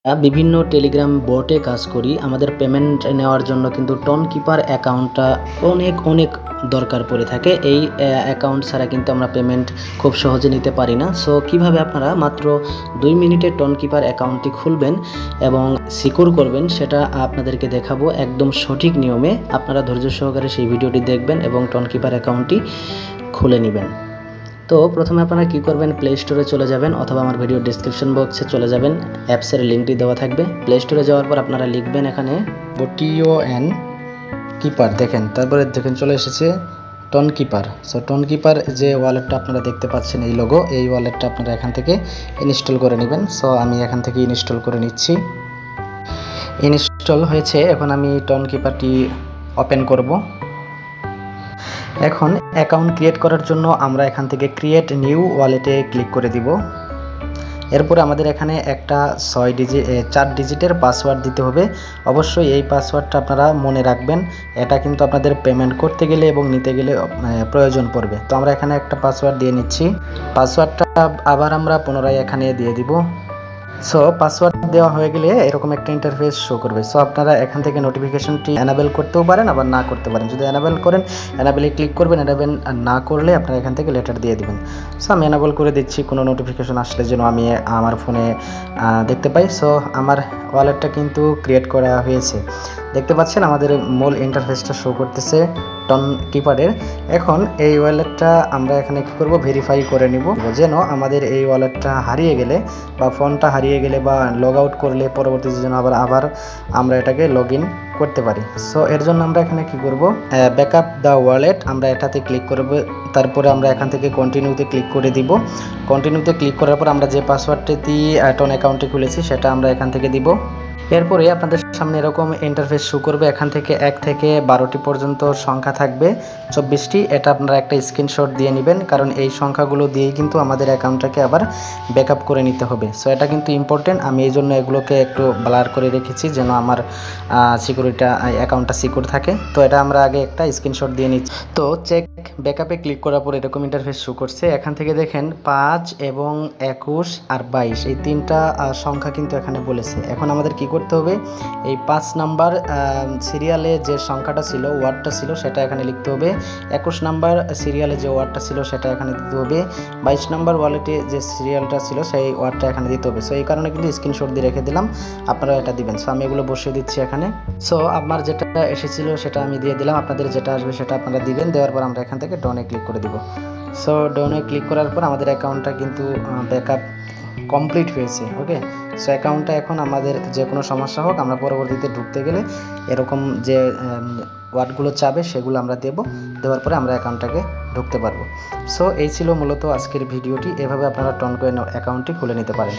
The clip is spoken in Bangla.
বিভিন্ন টেলিগ্রাম বটে কাজ করি। আমাদের পেমেন্ট নেওয়ার জন্য কিন্তু টোনকিপার অ্যাকাউন্টটা অনেক দরকার পড়ে থাকে। এই অ্যাকাউন্ট ছাড়া কিন্তু আমরা পেমেন্ট খুব সহজে নিতে পারি না। সো কিভাবে আপনারা মাত্র 2 মিনিটে টোনকিপার অ্যাকাউন্টটি খুলবেন এবং সিকিউর করবেন সেটা আপনাদেরকে দেখাবো একদম সঠিক নিয়মে। আপনারা ধৈর্য সহকারে সেই ভিডিওটি দেখবেন এবং টোনকিপার অ্যাকাউন্টটি খুলে নেবেন। তো প্রথমে আপনারা কি করবেন, প্লে স্টোরে চলে যাবেন অথবা আমার ভিডিও ডিসক্রিপশন বক্সে চলে যাবেন। অ্যাপসের লিঙ্কটি দেওয়া থাকবে। প্লে স্টোরে যাওয়ার পর আপনারা লিখবেন এখানে টোন কিপার, দেখেন তারপরে দেখেন চলে এসেছে টোনকিপার। সো টোনকিপার যে ওয়ালেটটা আপনারা দেখতে পাচ্ছেন এই লোগো, এই ওয়ালেটটা আপনারা এখান থেকে ইনস্টল করে নেবেন। সো আমি এখান থেকে ইনস্টল করে নিচ্ছি। ইনস্টল হয়েছে, এখন আমি টোনকিপারটি ওপেন করব। এখন অ্যাকাউন্ট ক্রিয়েট করার জন্য আমরা এখান থেকে ক্রিয়েট নিউ ওয়ালেটে ক্লিক করে দিব। এরপরে আমাদের এখানে একটা 4 ডিজিটের পাসওয়ার্ড দিতে হবে। অবশ্যই এই পাসওয়ার্ডটা আপনারা মনে রাখবেন, এটা কিন্তু আপনাদের পেমেন্ট করতে গেলে এবং নিতে গেলে প্রয়োজন পড়বে। তো আমরা এখানে একটা পাসওয়ার্ড দিয়ে নিচ্ছি। পাসওয়ার্ডটা আবার আমরা পুনরায় এখানে দিয়ে দিব। সো পাসওয়ার্ড দেওয়া হয়ে গেলে এরকম একটা ইন্টারফেস শো করবে। সো আপনারা এখান থেকে নোটিফিকেশনটি এনাবেল করতেও পারেন আবার না করতে পারেন। যদি এনাবেল করেন এনাবেলে ক্লিক করবেন, এনাবেল না করলে আপনারা এখান থেকে লেটার দিয়ে দিবেন। সো আমি এনাবেল করে দিচ্ছি, কোনো নোটিফিকেশন আসলে যেন আমি আমার ফোনে দেখতে পাই। সো আমার ওয়ালেটটা কিন্তু ক্রিয়েট করা হয়েছে, দেখতে পাচ্ছেন আমাদের মূল ইন্টারফেসটা শো করতেছে টোনকিপারের। এখন এই ওয়ালেটটা আমরা এখানে কী করব, ভেরিফাই করে নিব যেন আমাদের এই ওয়ালেটটা হারিয়ে গেলে বা ফোনটা হারিয়ে গেলে বা লগ আউট করলে পরবর্তীতে যেন আবার আমরা এটাকে লগ ইন করতে পারি। সো এর জন্য আমরা এখানে কি করব, ব্যাকআপ দ্য ওয়ালেট, আমরা এটাতে ক্লিক করব। তারপরে আমরা এখান থেকে কন্টিনিউতে ক্লিক করে দিব। কন্টিনিউতে ক্লিক করার পর আমরা যে পাসওয়ার্ডটি দিয়ে টোন অ্যাকাউন্টে খুলেছি সেটা আমরা এখান থেকে দিব। এরপরে আপনাদের সামনে এরকম ইন্টারফেস শো করবে। এখান থেকে 1 থেকে 12টি পর্যন্ত সংখ্যা থাকবে, 24টি। এটা আপনারা একটা স্ক্রিনশট দিয়ে নেবেন, কারণ এই সংখ্যাগুলো দিয়েই কিন্তু আমাদের অ্যাকাউন্টটাকে আবার ব্যাকআপ করে নিতে হবে। সো এটা কিন্তু ইম্পর্টেন্ট, আমি এই জন্য এগুলোকে একটু ব্লার করে রেখেছি যেন আমার অ্যাকাউন্টটা সিকিউর থাকে। তো এটা আমরা আগে একটা স্ক্রিনশট দিয়ে নিচ্ছি। তো চেক ব্যাকআপে ক্লিক করার পর এরকম ইন্টারফেস শো করছে। এখান থেকে দেখেন 5 এবং 21 আর 22 এই 3টা সংখ্যা কিন্তু এখানে বলেছে। এখন আমাদের কি করতে হবে, এই 5 নাম্বার সিরিয়ালে যে সংখ্যাটা ছিল, ওয়ার্ডটা ছিল, সেটা এখানে লিখতে হবে। 21 নাম্বার সিরিয়ালে যে ওয়ার্ডটা ছিল সেটা এখানে দিতে হবে। 22 নাম্বার ওয়ালেটে যে সিরিয়ালটা ছিল সেই ওয়ার্ডটা এখানে দিতে হবে। সো এই কারণে কিন্তু স্ক্রিনশট দিয়ে রেখে দিলাম, আপনারা এটা দিবেন। সো আমি এগুলো বসিয়ে দিচ্ছি এখানে। সো আমার যেটা এসেছিল সেটা আমি দিয়ে দিলাম, আপনাদের যেটা আসবে সেটা আপনারা দিবেন। দেওয়ার পর আমরা এখান থেকে ডনে ক্লিক করে দিব। সো ডনে ক্লিক করার পর আমাদের অ্যাকাউন্টটা কিন্তু ব্যাকআপ কমপ্লিট হয়েছে। ওকে, সো অ্যাকাউন্টটা এখন আমাদের যে কোনো সমস্যা হোক, আমরা পরবর্তীতে ঢুকতে গেলে এরকম যে ওয়ার্ডগুলো চাবে সেগুলো আমরা দেওয়ার পরে আমরা অ্যাকাউন্টটাকে ঢুকতে পারবো। সো এই ছিল মূলত আজকের ভিডিওটি। এভাবে আপনারা টোনকয়েন অ্যাকাউন্টটি খুলে নিতে পারেন।